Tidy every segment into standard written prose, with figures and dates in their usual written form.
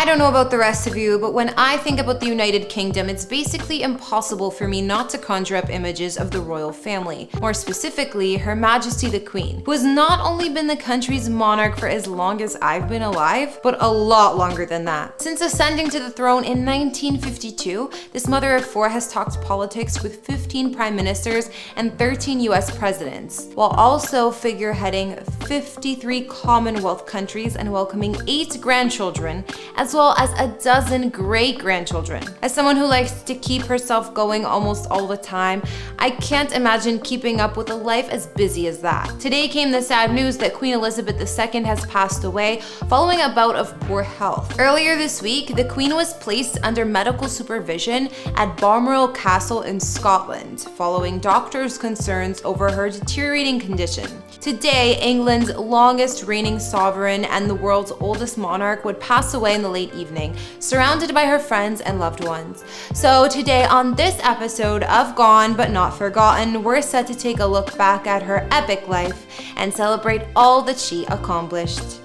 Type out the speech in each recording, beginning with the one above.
I don't know about the rest of you, but when I think about the United Kingdom, it's basically impossible for me not to conjure up images of the royal family. More specifically, Her Majesty the Queen, who has not only been the country's monarch for as long as I've been alive, but a lot longer than that. Since ascending to the throne in 1952, this mother of four has talked politics with 15 prime ministers and 13 US presidents, while also figureheading 53 Commonwealth countries and welcoming 8 grandchildren, as well as a dozen great-grandchildren. As someone who likes to keep herself going almost all the time, I can't imagine keeping up with a life as busy as that. Today came the sad news that Queen Elizabeth II has passed away following a bout of poor health. Earlier this week, the Queen was placed under medical supervision at Balmoral Castle in Scotland, following doctors' concerns over her deteriorating condition. Today, England's longest reigning sovereign and the world's oldest monarch would pass away in the late evening, surrounded by her friends and loved ones. So today on this episode of Gone But Not Forgotten, we're set to take a look back at her epic life and celebrate all that she accomplished.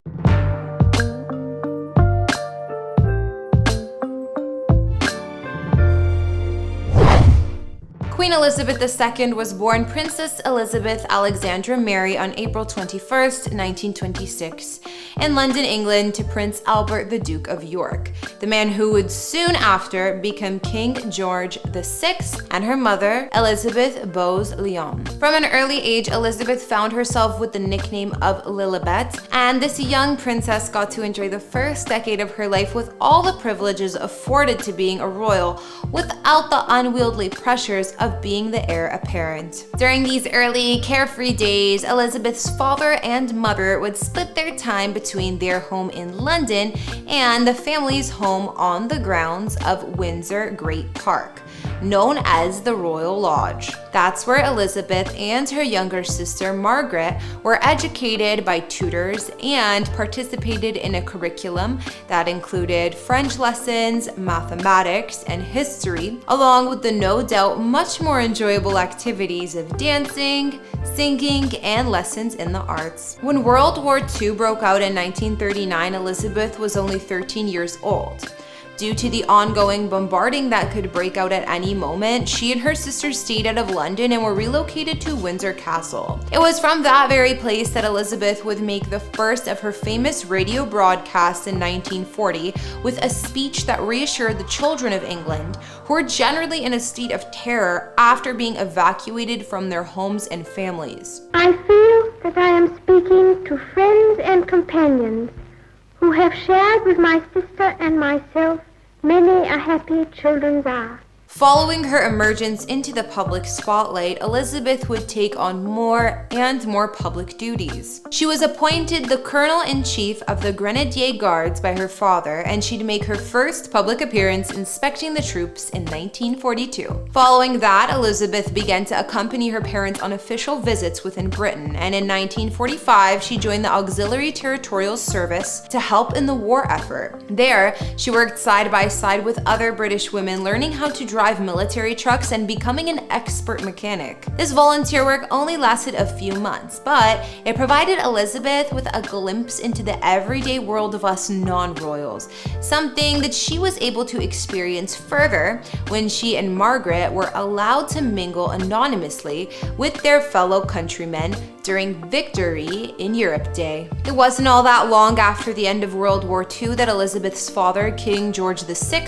Queen Elizabeth II was born Princess Elizabeth Alexandra Mary on April 21st, 1926, in London, England, to Prince Albert, the Duke of York, the man who would soon after become King George VI, and her mother, Elizabeth Bowes-Lyon. From an early age, Elizabeth found herself with the nickname of Lilibet, and this young princess got to enjoy the first decade of her life with all the privileges afforded to being a royal, without the unwieldy pressures of being the heir apparent. During these early, carefree days, Elizabeth's father and mother would split their time between their home in London and the family's home on the grounds of Windsor Great Park, known as the Royal Lodge. That's where Elizabeth and her younger sister Margaret were educated by tutors and participated in a curriculum that included French lessons, mathematics, and history, along with the no doubt much more enjoyable activities of dancing, singing, and lessons in the arts. When World War II broke out in 1939, Elizabeth was only 13 years old. Due to the ongoing bombarding that could break out at any moment, she and her sister stayed out of London and were relocated to Windsor Castle. It was from that very place that Elizabeth would make the first of her famous radio broadcasts in 1940 with a speech that reassured the children of England, who were generally in a state of terror after being evacuated from their homes and families. I feel that I am speaking to friends and companions who have shared with my sister and myself many a happy children's hour. Following her emergence into the public spotlight, Elizabeth would take on more and more public duties. She was appointed the Colonel-in-Chief of the Grenadier Guards by her father, and she'd make her first public appearance inspecting the troops in 1942. Following that, Elizabeth began to accompany her parents on official visits within Britain, and in 1945, she joined the Auxiliary Territorial Service to help in the war effort. There, she worked side by side with other British women, learning how to drive military trucks and becoming an expert mechanic. This volunteer work only lasted a few months, but it provided Elizabeth with a glimpse into the everyday world of us non-royals, something that she was able to experience further when she and Margaret were allowed to mingle anonymously with their fellow countrymen during Victory in Europe Day. It wasn't all that long after the end of World War II that Elizabeth's father, King George VI,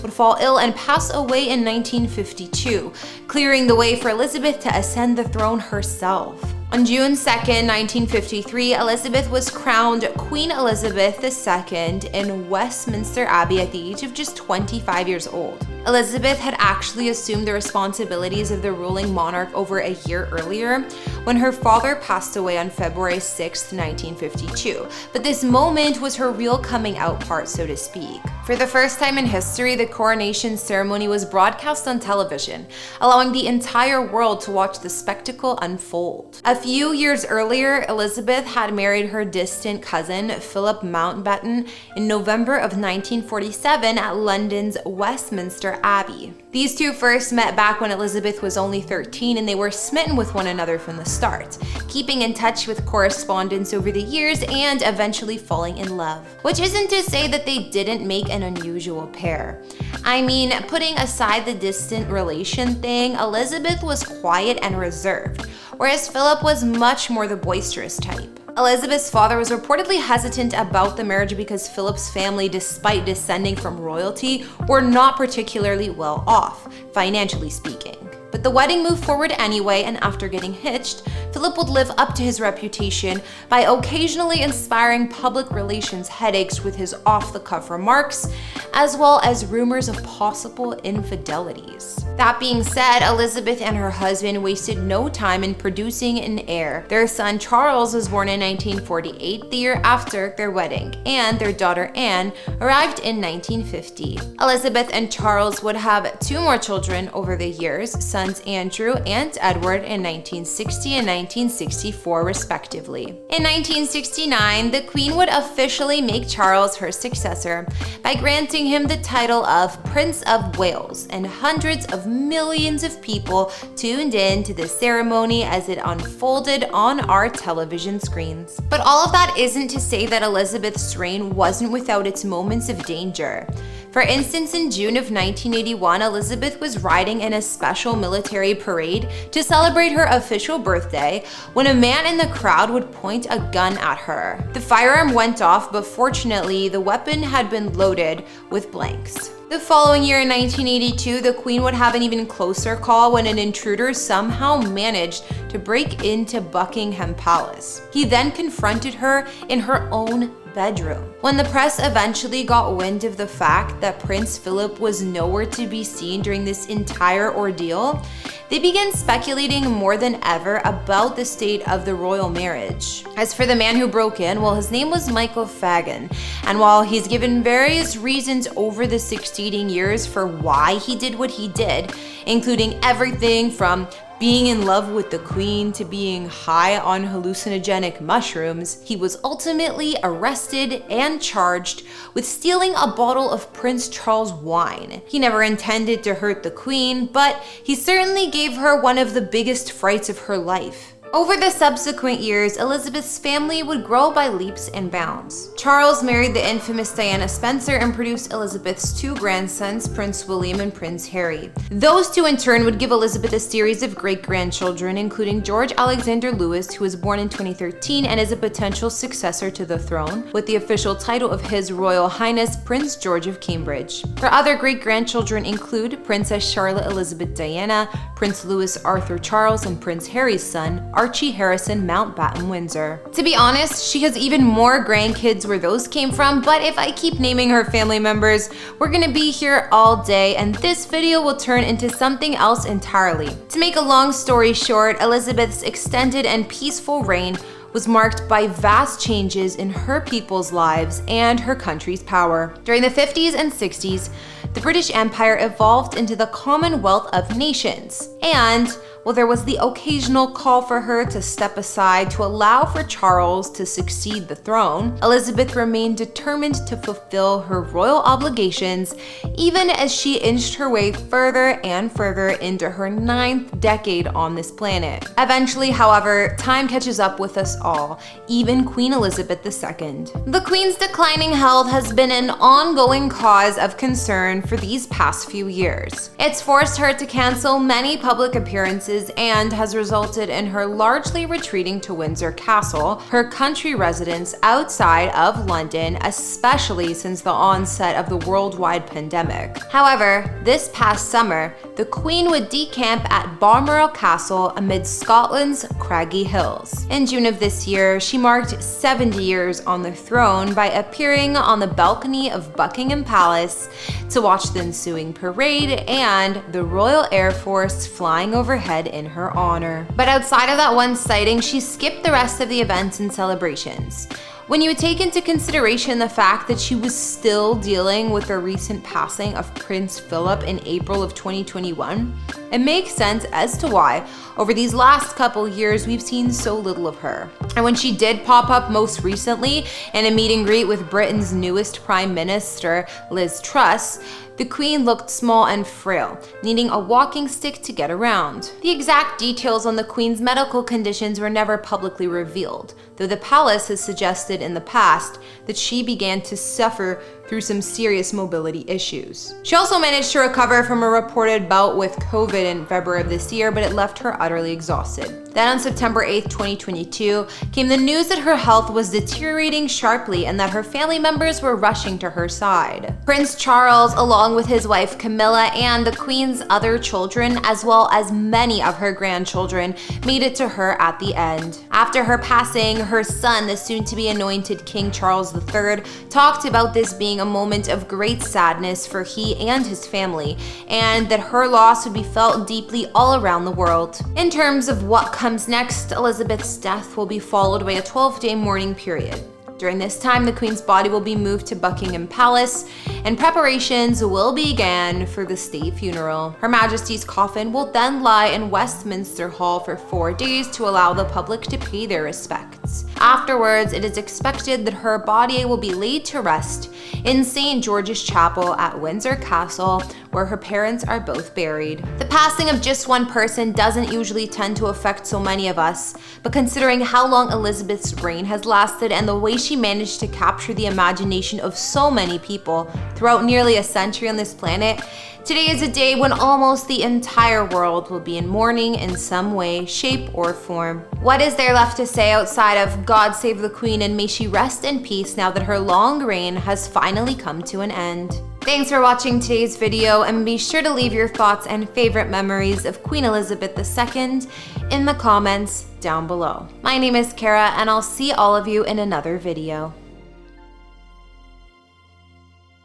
would fall ill and pass away in 1952, clearing the way for Elizabeth to ascend the throne herself. On June 2nd, 1953, Elizabeth was crowned Queen Elizabeth II in Westminster Abbey at the age of just 25 years old. Elizabeth had actually assumed the responsibilities of the ruling monarch over a year earlier, when her father passed away on February 6, 1952. But this moment was her real coming out part, so to speak. For the first time in history, the coronation ceremony was broadcast on television, allowing the entire world to watch the spectacle unfold. A few years earlier, Elizabeth had married her distant cousin, Philip Mountbatten, in November of 1947 at London's Westminster Abbey. These two first met back when Elizabeth was only 13, and they were smitten with one another from the start, keeping in touch with correspondence over the years and eventually falling in love. Which isn't to say that they didn't make an unusual pair. I mean, putting aside the distant relation thing, Elizabeth was quiet and reserved, whereas Philip was much more the boisterous type. Elizabeth's father was reportedly hesitant about the marriage because Philip's family, despite descending from royalty, were not particularly well off, financially speaking. But the wedding moved forward anyway, and after getting hitched, Philip would live up to his reputation by occasionally inspiring public relations headaches with his off-the-cuff remarks, as well as rumors of possible infidelities. That being said, Elizabeth and her husband wasted no time in producing an heir. Their son Charles was born in 1948, the year after their wedding, and their daughter Anne arrived in 1950. Elizabeth and Charles would have 2 more children over the years, sons Andrew and Edward in 1960 and 1964 respectively. In 1969, the Queen would officially make Charles her successor by granting him the title of Prince of Wales, and hundreds of millions of people tuned in to the ceremony as it unfolded on our television screens. But all of that isn't to say that Elizabeth's reign wasn't without its moments of danger. For instance, in June of 1981, Elizabeth was riding in a special military parade to celebrate her official birthday when a man in the crowd would point a gun at her. The firearm went off, but fortunately, the weapon had been loaded with blanks. The following year in 1982, the Queen would have an even closer call when an intruder somehow managed to break into Buckingham Palace. He then confronted her in her own bedroom. When the press eventually got wind of the fact that Prince Philip was nowhere to be seen during this entire ordeal, they began speculating more than ever about the state of the royal marriage. As for the man who broke in, well, his name was Michael Fagan, and while he's given various reasons over the succeeding years for why he did what he did, including everything from being in love with the Queen to being high on hallucinogenic mushrooms, he was ultimately arrested and charged with stealing a bottle of Prince Charles wine. He never intended to hurt the Queen, but he certainly gave her one of the biggest frights of her life. Over the subsequent years, Elizabeth's family would grow by leaps and bounds. Charles married the infamous Diana Spencer and produced Elizabeth's 2 grandsons, Prince William and Prince Harry. Those 2 in turn would give Elizabeth a series of great-grandchildren, including George Alexander Louis, who was born in 2013 and is a potential successor to the throne, with the official title of His Royal Highness Prince George of Cambridge. Her other great-grandchildren include Princess Charlotte Elizabeth Diana, Prince Louis Arthur Charles, and Prince Harry's son, Archie Harrison Mountbatten Windsor. To be honest, she has even more grandkids where those came from, but if I keep naming her family members, we're gonna be here all day, and this video will turn into something else entirely. To make a long story short, Elizabeth's extended and peaceful reign was marked by vast changes in her people's lives and her country's power. During the 50s and 60s, the British Empire evolved into the Commonwealth of Nations, and while there was the occasional call for her to step aside to allow for Charles to succeed the throne, Elizabeth remained determined to fulfill her royal obligations, even as she inched her way further and further into her 9th decade on this planet. Eventually, however, time catches up with us all, even Queen Elizabeth II. The Queen's declining health has been an ongoing cause of concern for these past few years. It's forced her to cancel many public appearances and has resulted in her largely retreating to Windsor Castle, her country residence outside of London, especially since the onset of the worldwide pandemic. However, this past summer, the Queen would decamp at Balmoral Castle amid Scotland's craggy hills. In June of this year, she marked 70 years on the throne by appearing on the balcony of Buckingham Palace to watch the ensuing parade and the Royal Air Force flying overhead in her honor. But outside of that one sighting, she skipped the rest of the events and celebrations. When you take into consideration the fact that she was still dealing with the recent passing of Prince Philip in April of 2021, it makes sense as to why, over these last couple years, we've seen so little of her. And when she did pop up most recently in a meet and greet with Britain's newest Prime Minister, Liz Truss, the Queen looked small and frail, needing a walking stick to get around. The exact details on the Queen's medical conditions were never publicly revealed, though the palace has suggested in the past that she began to suffer through some serious mobility issues. She also managed to recover from a reported bout with COVID in February of this year, but it left her utterly exhausted. Then on September 8th, 2022, came the news that her health was deteriorating sharply and that her family members were rushing to her side. Prince Charles, along with his wife Camilla and the Queen's other children, as well as many of her grandchildren, made it to her at the end. After her passing, her son, the soon-to-be anointed King Charles III, talked about this being a moment of great sadness for he and his family, and that her loss would be felt deeply all around the world. In terms of what comes next, Elizabeth's death will be followed by a 12-day mourning period. During this time, the Queen's body will be moved to Buckingham Palace, and preparations will begin for the state funeral. Her Majesty's coffin will then lie in Westminster Hall for 4 days to allow the public to pay their respects. Afterwards, it is expected that her body will be laid to rest in St. George's Chapel at Windsor Castle, where her parents are both buried. The passing of just one person doesn't usually tend to affect so many of us, but considering how long Elizabeth's reign has lasted and the way she managed to capture the imagination of so many people throughout nearly a century on this planet, today is a day when almost the entire world will be in mourning in some way, shape, or form. What is there left to say outside of God save the Queen and may she rest in peace now that her long reign has finally come to an end? Thanks for watching today's video, and be sure to leave your thoughts and favorite memories of Queen Elizabeth II in the comments down below. My name is Kara, and I'll see all of you in another video.